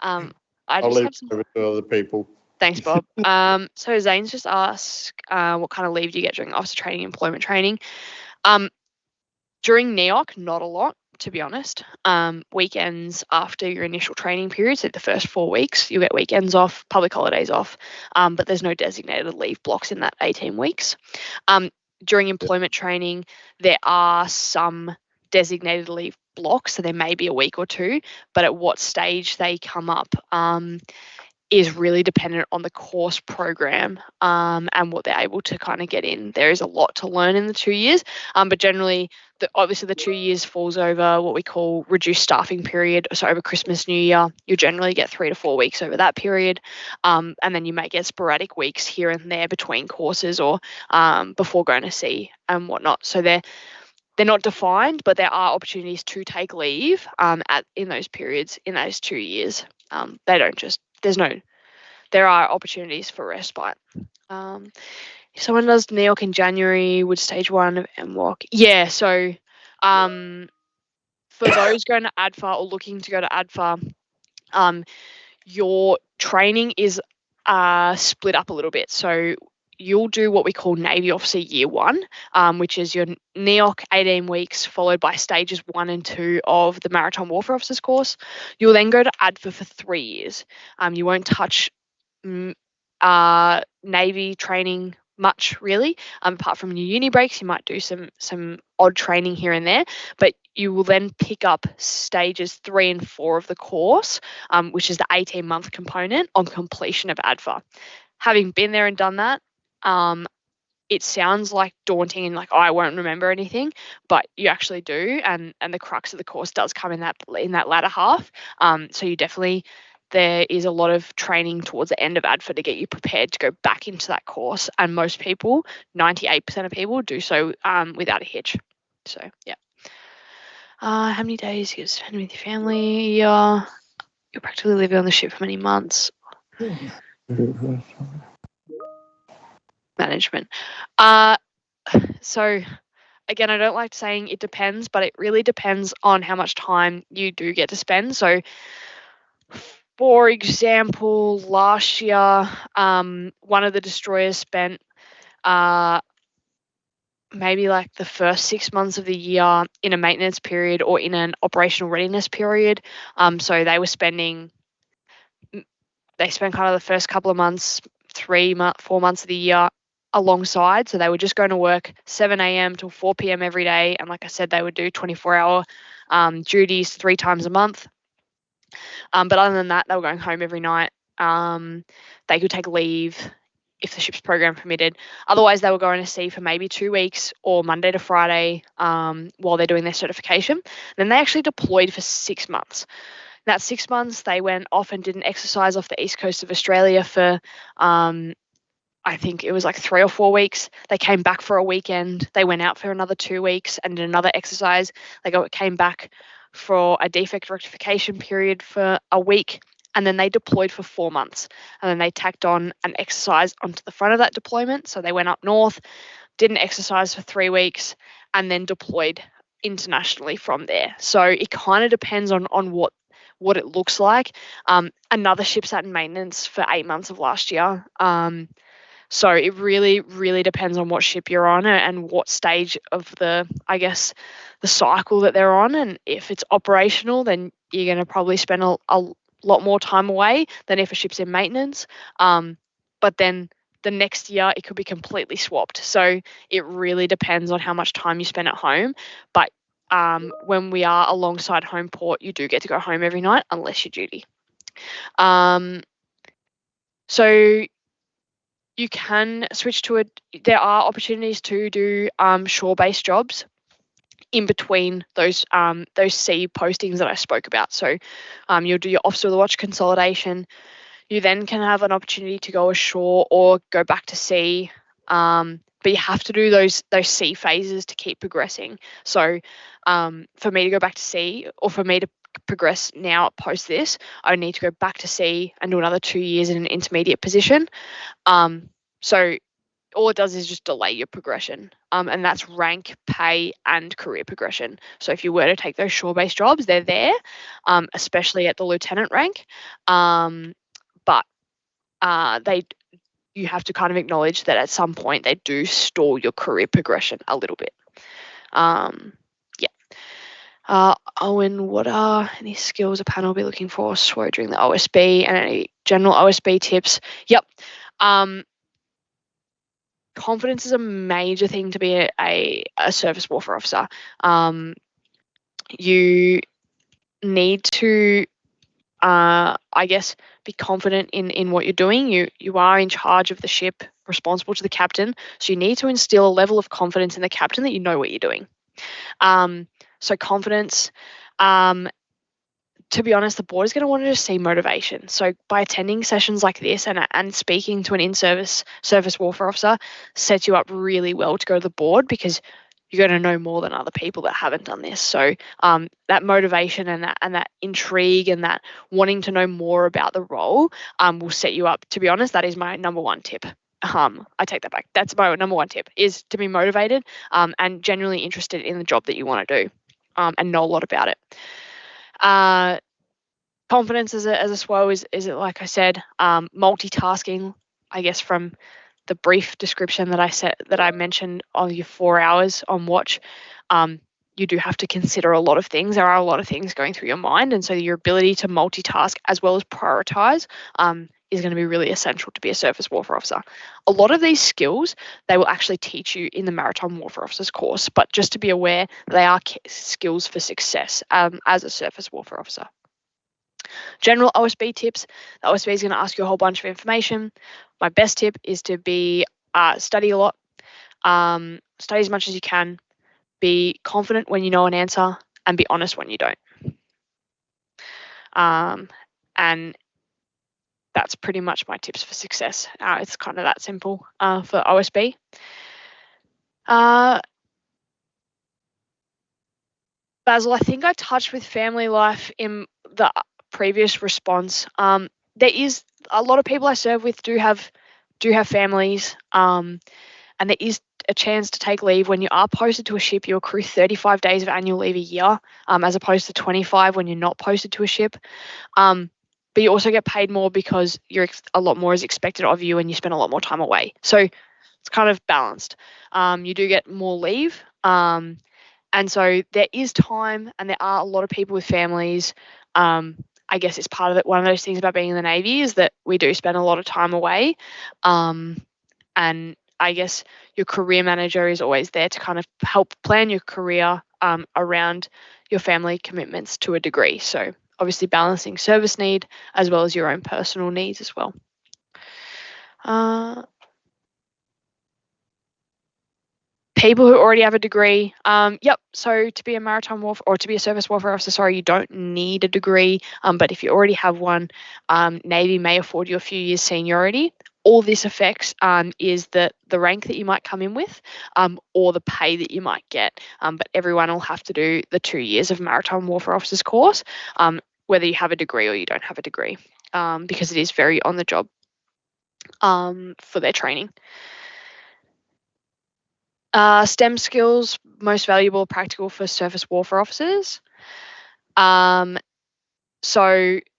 I I'll just leave have it some. over to other people. Thanks, Bob. So Zane's just asked, what kind of leave do you get during officer training, employment training? During NEOC, not a lot, to be honest. Weekends after your initial training period, so the first 4 weeks, you get weekends off, public holidays off, but there's no designated leave blocks in that 18 weeks. During employment training, there are some designated leave blocks, so there may be a week or two, but at what stage they come up is really dependent on the course program and what they're able to kind of get in. There is a lot to learn in the 2 years, but generally, obviously the 2 years falls over what we call reduced staffing period. So over Christmas, New Year, you generally get 3 to 4 weeks over that period, and then you may get sporadic weeks here and there between courses or before going to sea and whatnot. So they're not defined, but there are opportunities to take leave in those periods in those 2 years. They don't just there are opportunities for respite. If someone does NEOC in January, would stage 1 of MWOC? Yeah, so for those going to ADFA or looking to go to ADFA, your training is split up a little bit. So you'll do what we call Navy Officer Year 1, which is your NEOC 18 weeks, followed by stages 1 and 2 of the Maritime Warfare Officers course. You'll then go to ADFA for 3 years. You won't touch Navy training much, really. Apart from your uni breaks, you might do some odd training here and there, but you will then pick up stages 3 and 4 of the course, which is the 18-month component on completion of ADFA. Having been there and done that, it sounds like daunting and like, oh, I won't remember anything, but you actually do, and the crux of the course does come in that latter half. So you definitely, there is a lot of training towards the end of ADFA to get you prepared to go back into that course, and most people, 98% of people, do so without a hitch. So yeah. How many days you spend with your family? You're practically living on the ship for many months. Management. So again, I don't like saying it depends, but it really depends on how much time you do get to spend. So for example, last year, one of the destroyers spent maybe like the first 6 months of the year in a maintenance period or in an operational readiness period. So they spent kind of the first couple of months, 4 months of the year alongside. So they were just going to work 7 a.m. till 4 p.m. every day. And like I said, they would do 24-hour duties 3 times a month. But other than that, they were going home every night. They could take leave if the ship's program permitted. Otherwise, they were going to sea for maybe 2 weeks or Monday to Friday while they're doing their certification. Then they actually deployed for 6 months. That 6 months, they went off and did an exercise off the east coast of Australia for, I think it was like 3 or 4 weeks. They came back for a weekend. They went out for another 2 weeks and did another exercise. They came back for a defect rectification period for a week, and then they deployed for 4 months. And then they tacked on an exercise onto the front of that deployment. So they went up north, did an exercise for 3 weeks, and then deployed internationally from there. So it kind of depends on what it looks like. Another ship sat in maintenance for 8 months of last year. So it really, really depends on what ship you're on and what stage of the cycle that they're on. And if it's operational, then you're going to probably spend a lot more time away than if a ship's in maintenance. But then the next year, it could be completely swapped. So it really depends on how much time you spend at home. But when we are alongside home port, you do get to go home every night unless you're duty. So you can switch to there are opportunities to do shore-based jobs in between those sea postings that I spoke about. So you'll do your officer of the watch consolidation. You then can have an opportunity to go ashore or go back to sea. But you have to do those sea phases to keep progressing. So for me to go back to sea, or for me to progress now post this, I need to go back to sea and do another 2 years in an intermediate position. So all it does is just delay your progression. And that's rank, pay, and career progression. So if you were to take those shore-based jobs, they're there, especially at the lieutenant rank. But you have to kind of acknowledge that at some point they do stall your career progression a little bit. Owen, what are any skills a panel will be looking for during the OSB, and any general OSB tips? Yep. Confidence is a major thing to be a surface warfare officer. You need to be confident in what you're doing. You are in charge of the ship, responsible to the captain. So you need to instill a level of confidence in the captain that you know what you're doing. So confidence. To be honest, the board is going to want to see motivation. So by attending sessions like this and speaking to an in-service surface warfare officer sets you up really well to go to the board, because you're going to know more than other people that haven't done this. So that motivation and that intrigue and that wanting to know more about the role will set you up. To be honest, that is my number one tip. I take that back. That's my number one tip, is to be motivated and genuinely interested in the job that you want to do. and know a lot about it. Confidence as a SWO is like I said, multitasking. I guess from the brief description that I mentioned on your 4 hours on watch, you do have to consider a lot of things. There are a lot of things going through your mind, and so your ability to multitask as well as prioritize is going to be really essential to be a surface warfare officer. A lot of these skills they will actually teach you in the Maritime Warfare Officers course, but just to be aware, they are skills for success as a surface warfare officer. General OSB tips. The OSB is going to ask you a whole bunch of information. My best tip is to be study a lot, study as much as you can, be confident when you know an answer, and be honest when you don't. And that's pretty much my tips for success. It's kind of that simple for OSB. Basil, I think I touched with family life in the previous response. There is a lot of people I serve with do have families, and there is a chance to take leave. When you are posted to a ship, you accrue 35 days of annual leave a year, as opposed to 25 when you're not posted to a ship. But you also get paid more because a lot more is expected of you and you spend a lot more time away. So it's kind of balanced. You do get more leave. And so there is time, and there are a lot of people with families. I guess it's part of it. One of those things about being in the Navy is that we do spend a lot of time away. And I guess your career manager is always there to kind of help plan your career around your family commitments to a degree. So obviously balancing service need as well as your own personal needs as well. People who already have a degree, yep. So to be a maritime warfare or to be a surface warfare officer, sorry, you don't need a degree. But if you already have one, Navy may afford you a few years seniority. All this affects is the rank that you might come in with, or the pay that you might get. But everyone will have to do the 2 years of maritime warfare officers course, whether you have a degree or you don't have a degree, because it is very on the job for their training. STEM skills, most valuable, practical for surface warfare officers. So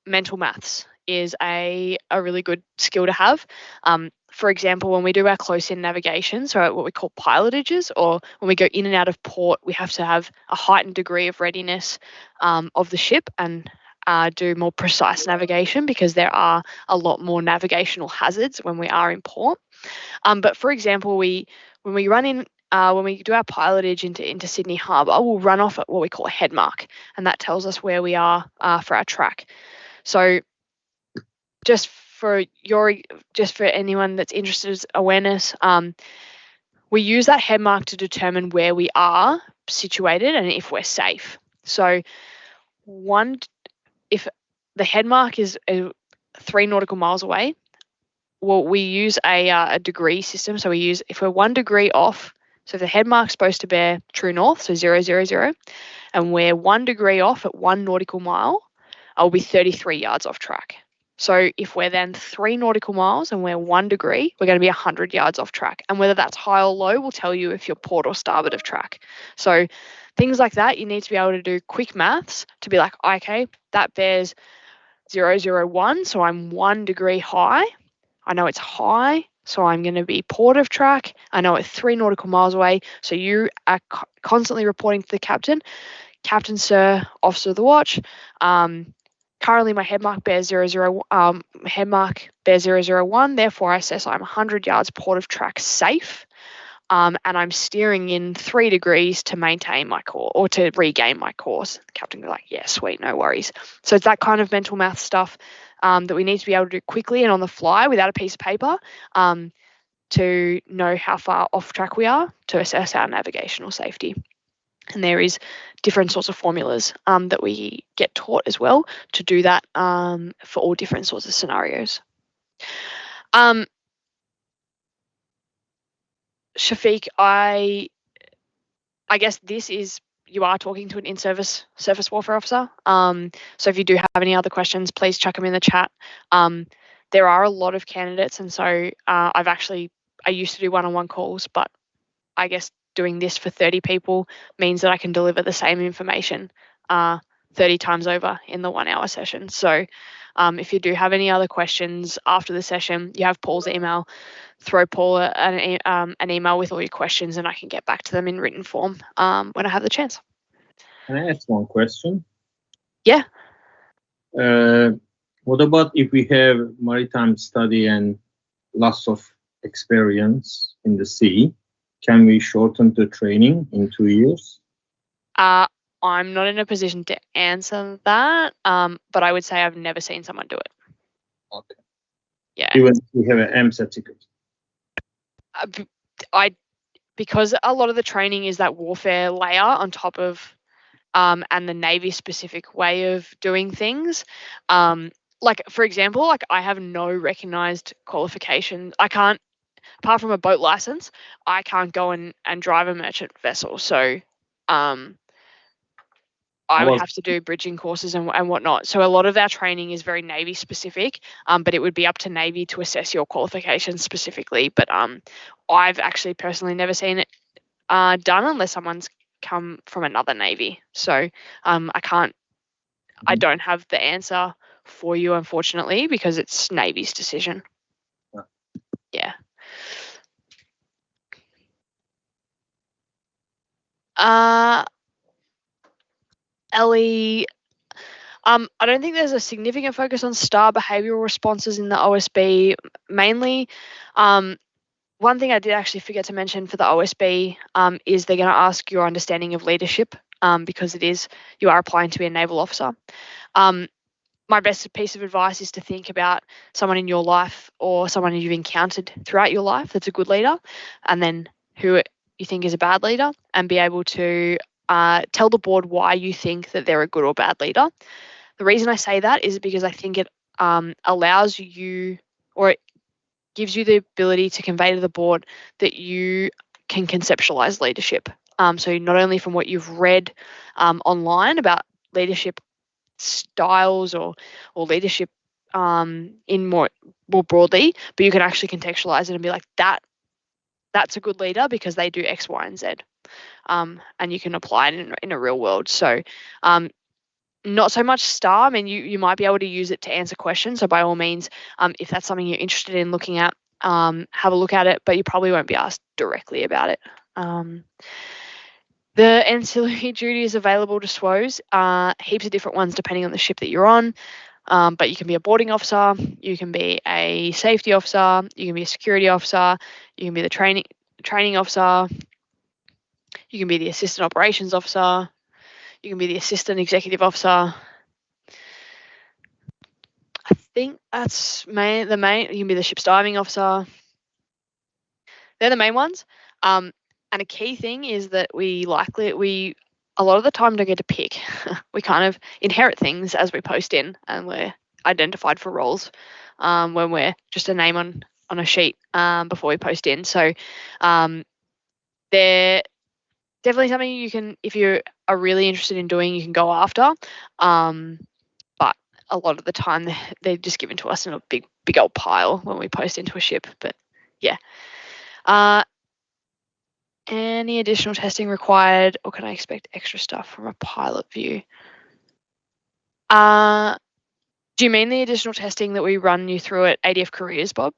mental maths is a really good skill to have. For example, when we do our close-in navigation, so what we call pilotages, or when we go in and out of port, we have to have a heightened degree of readiness of the ship and do more precise navigation because there are a lot more navigational hazards when we are in port. But for example, when we run in, when we do our pilotage into Sydney Harbour, we'll run off at what we call a head mark, and that tells us where we are for our track. So just for anyone that's interested in awareness, we use that head mark to determine where we are situated and if we're safe. So if the head mark is 3 nautical miles away, well, we use a degree system. So if we're 1 degree off, so if the head mark's supposed to bear true north, so 0, 0, 0, and we're 1 degree off at 1 nautical mile, I'll be 33 yards off track. So if we're then 3 nautical miles and we're 1 degree, we're going to be 100 yards off track. And whether that's high or low will tell you if you're port or starboard of track. So things like that, you need to be able to do quick maths to be like, okay, that bears 0, 0, 1, so I'm 1 degree high. I know it's high, so I'm going to be port of track. I know it's 3 nautical miles away, so you are constantly reporting to the captain. Captain, sir, officer of the watch. Currently, my head mark bears 001. Therefore, I assess I'm 100 yards port of track safe, and I'm steering in 3 degrees to maintain my course or to regain my course. The captain will be like, yeah, sweet, no worries. So it's that kind of mental math stuff that we need to be able to do quickly and on the fly without a piece of paper to know how far off track we are to assess our navigational safety. And there is different sorts of formulas that we get taught as well to do that for all different sorts of scenarios. Shafiq, I guess you are talking to an in-service surface warfare officer. So if you do have any other questions, please chuck them in the chat. There are a lot of candidates, and so I used to do one-on-one calls, but I guess doing this for 30 people means that I can deliver the same information 30 times over in the 1 hour session. So if you do have any other questions after the session, you have Paul's email. Throw Paul an email with all your questions and I can get back to them in written form when I have the chance. Can I ask one question? Yeah. What about if we have maritime study and lots of experience in the sea? Can we shorten the training in 2 years? I'm not in a position to answer that, but I would say I've never seen someone do it. Okay. Yeah. Even if we have an MSAT ticket. Because a lot of the training is that warfare layer on top of and the Navy specific way of doing things. Like for example, like I have no recognized qualification. I can't, apart from a boat license, I can't go and drive a merchant vessel. So I would have to do bridging courses and whatnot. So a lot of our training is very Navy specific, but it would be up to Navy to assess your qualifications specifically. But I've actually personally never seen it done unless someone's come from another Navy. So I don't have the answer for you, unfortunately, because it's Navy's decision. Yeah. Ellie, I don't think there's a significant focus on star behavioral responses in the OSB. Mainly, one thing I did actually forget to mention for the OSB is they're going to ask your understanding of leadership because you are applying to be a naval officer. My best piece of advice is to think about someone in your life or someone you've encountered throughout your life that's a good leader, and then who you think is a bad leader, and be able to tell the board why you think that they're a good or bad leader. The reason I say that is because I think it allows you, or it gives you the ability to convey to the board that you can conceptualize leadership. So not only from what you've read online about leadership styles or leadership in more broadly, but you can actually contextualize it and be like, that's a good leader because they do X, Y, and Z. And you can apply it in a real world. So not so much star. I mean, you might be able to use it to answer questions. So by all means, if that's something you're interested in looking at, have a look at it, but you probably won't be asked directly about it. The ancillary duties available to SWOs, heaps of different ones depending on the ship that you're on. But you can be a boarding officer, you can be a safety officer, you can be a security officer, you can be the training officer, you can be the assistant operations officer, you can be the assistant executive officer. I think that's the main. You can be the ship's diving officer. They're the main ones. And a key thing is that we a lot of the time don't get to pick. We kind of inherit things as we post in, and we're identified for roles when we're just a name on a sheet before we post in. So they're definitely something you can, if you are really interested in doing, you can go after. But a lot of the time they're just given to us in a big old pile when we post into a ship. But yeah. Any additional testing required, or can I expect extra stuff from a pilot view? Do you mean the additional testing that we run you through at ADF Careers, Bob?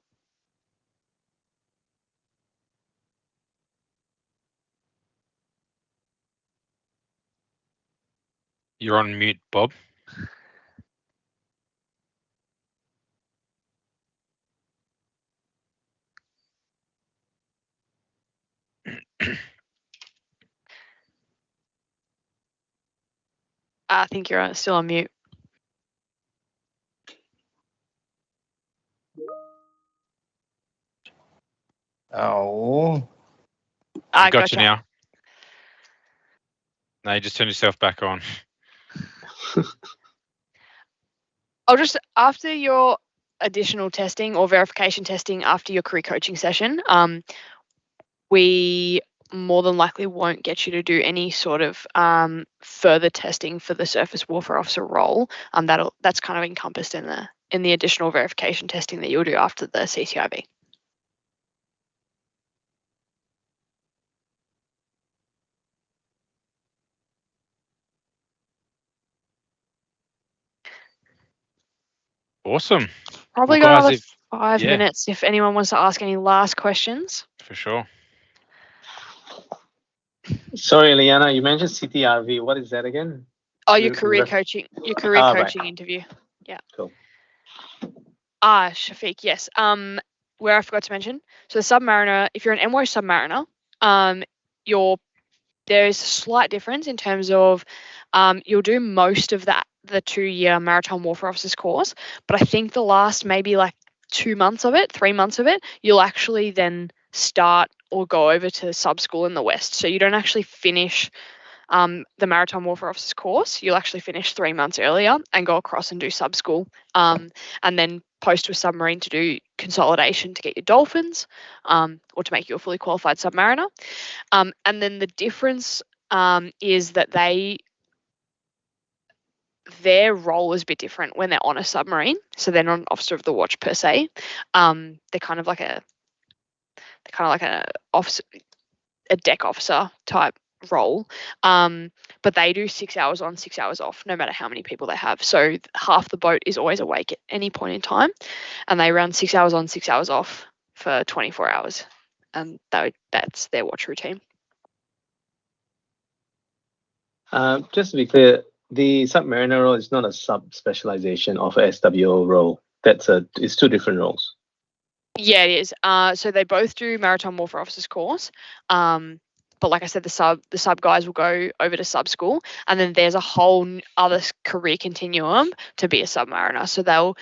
You're on mute, Bob. I think you're still on mute. Oh, Got Gotcha. you now. No, you just turn yourself back on. I'll just, after your additional testing or verification testing after your career coaching session, we more than likely won't get you to do any sort of further testing for the surface warfare officer role. That's kind of encompassed in the additional verification testing that you'll do after the CCIV. Awesome. Probably Well, got guys, another 5 minutes if anyone wants to ask any last questions. for sure. Sorry, Liana, you mentioned CTRV. What is that again? Oh, your Will- career will- coaching Right. interview. Yeah. Cool. Shafiq, yes. Where I forgot to mention. So the Submariner, if you're an MWO Submariner, there's a slight difference in terms of you'll do most of the 2-year Maritime Warfare Officers course, but I think the last maybe like 2 months of it, 3 months of it, you'll actually then start or go over to sub school in the West. So you don't actually finish the Maritime Warfare Officers course. You'll actually finish 3 months earlier and go across and do sub school, and then post to a submarine to do consolidation to get your dolphins, or to make you a fully qualified submariner. And then the difference is that their role is a bit different when they're on a submarine. So they're not an officer of the watch per se. They're kind of like a deck officer type role. But they do 6 hours on, 6 hours off, no matter how many people they have. So half the boat is always awake at any point in time, and they run 6 hours on, 6 hours off for 24 hours. And that's their watch routine. Just to be clear, the submariner role is not a sub-specialization of a SWO role. It's two different roles. Yeah, it is. So they both do Maritime Warfare Officers course. But like I said, the sub guys will go over to sub school, and then there's a whole other career continuum to be a submariner. So they'll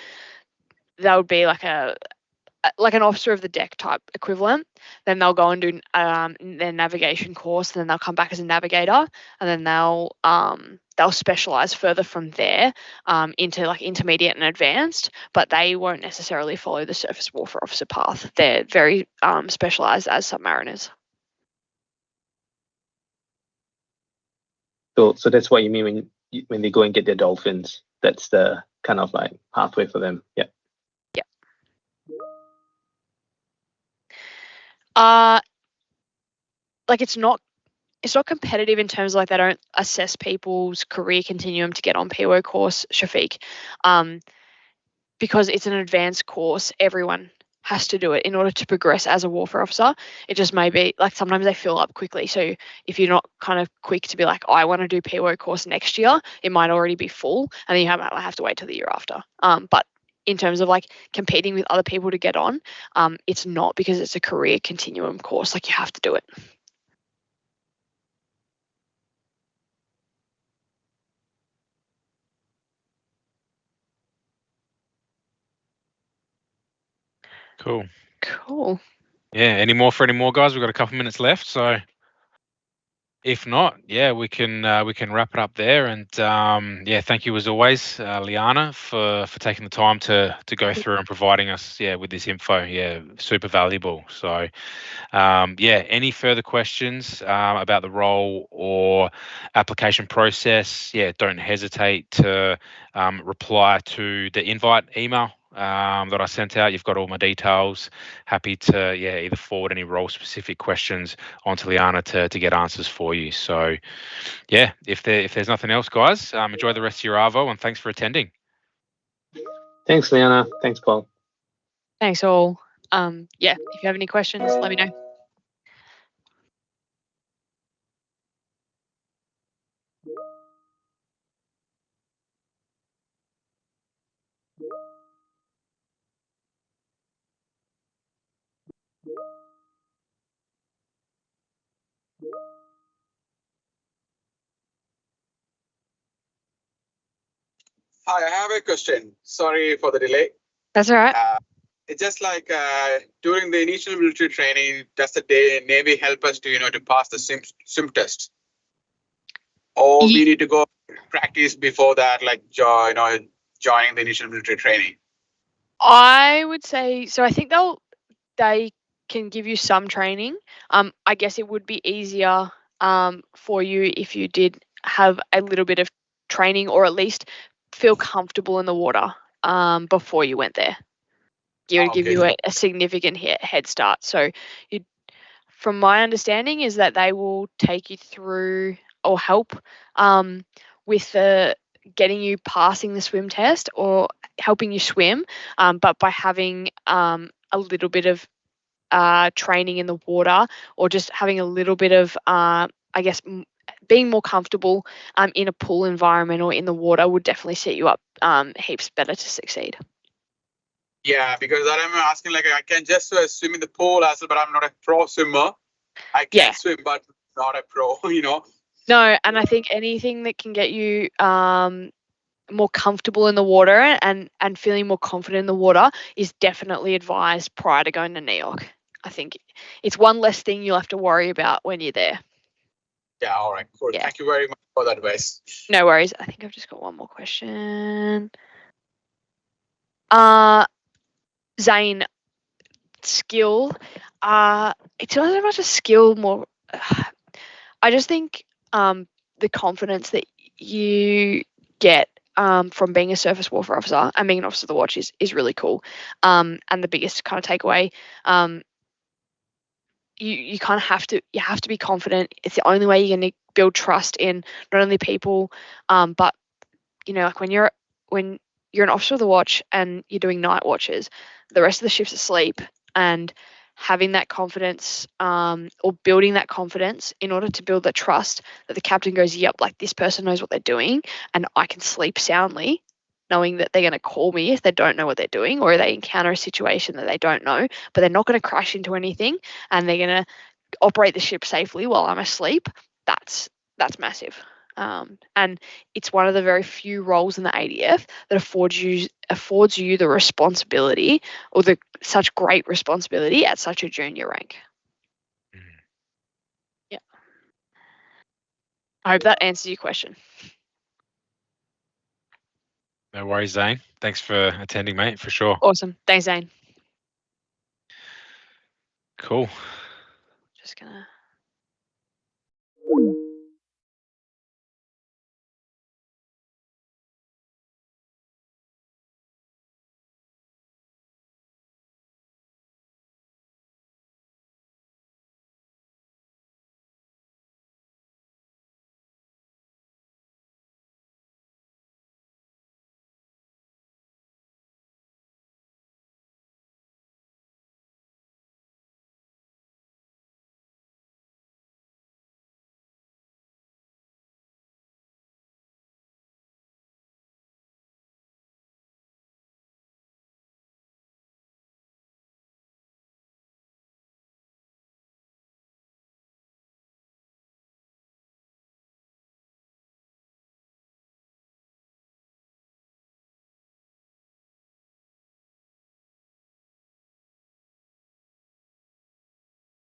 be like an officer of the deck type equivalent. Then they'll go and do their navigation course, and then they'll come back as a navigator, and then they'll specialize further from there into like intermediate and advanced. But they won't necessarily follow the surface warfare officer path. They're very specialized as submariners. So that's what you mean when they go and get their dolphins. That's the kind of like pathway for them. Yeah. Like it's not competitive in terms of like they don't assess people's career continuum to get on PO course, Shafiq. Because it's an advanced course, everyone has to do it in order to progress as a warfare officer. It just may be like sometimes they fill up quickly. So if you're not kind of quick to be like, I want to do PO course next year, it might already be full, and then you have to wait till the year after. But in terms of like competing with other people to get on, it's not, because it's a career continuum course. Like you have to do it. Cool. Cool. Yeah. Any more, guys? We've got a couple minutes left, so if not, yeah, we can wrap it up there. And yeah, thank you as always, Liana, for taking the time to go through and providing us with this info. Yeah, super valuable. So yeah, any further questions about the role or application process? Yeah, don't hesitate to reply to the invite email that I sent out. You've got all my details. Happy to either forward any role specific questions onto Liana to get answers for you. So yeah, if there's nothing else, guys, enjoy the rest of your Arvo, and thanks for attending. Thanks, Liana. Thanks, Paul. Thanks all. Yeah, if you have any questions, let me know. Hi, I have a question. Sorry for the delay. That's all right. It's just like during the initial military training, does the Navy help us to to pass the sim test, or we need to go practice before that, like joining the initial military training? I would say so. I think they can give you some training. I guess it would be easier for you if you did have a little bit of training, or at least feel comfortable in the water before you went there. It would give you a significant head start. So from my understanding is that they will take you through or help with getting you passing the swim test, or helping you swim, but by having a little bit of training in the water, or just having a little bit of, I guess, being more comfortable in a pool environment or in the water would definitely set you up heaps better to succeed. Yeah, because that I'm asking, like, I can just swim in the pool as well, but I'm not a pro swimmer. I can Yeah. swim, but not a pro, No, and I think anything that can get you more comfortable in the water and feeling more confident in the water is definitely advised prior to going to NEOC. I think it's one less thing you'll have to worry about when you're there. Yeah, all right, cool. Yeah. Thank you very much for that advice. No worries. I think I've just got one more question. Zane, skill. It's not so much a skill, more. I just think the confidence that you get from being a surface warfare officer and being an officer of the watch is really cool. And the biggest kind of takeaway, you kind of have to be confident. It's the only way you're going to build trust in not only people, but like when you're an officer of the watch and you're doing night watches, the rest of the shift's asleep, and having that confidence, or building that confidence in order to build that trust that the captain goes, yep, like this person knows what they're doing, and I can sleep soundly knowing that they're going to call me if they don't know what they're doing, or they encounter a situation that they don't know, but they're not going to crash into anything, and they're going to operate the ship safely while I'm asleep. That's massive. And it's one of the very few roles in the ADF that affords you the responsibility, or the such great responsibility at such a junior rank. Yeah. I hope that answers your question. No worries, Zane. Thanks for attending, mate, for sure. Awesome. Thanks, Zane. Cool. Just gonna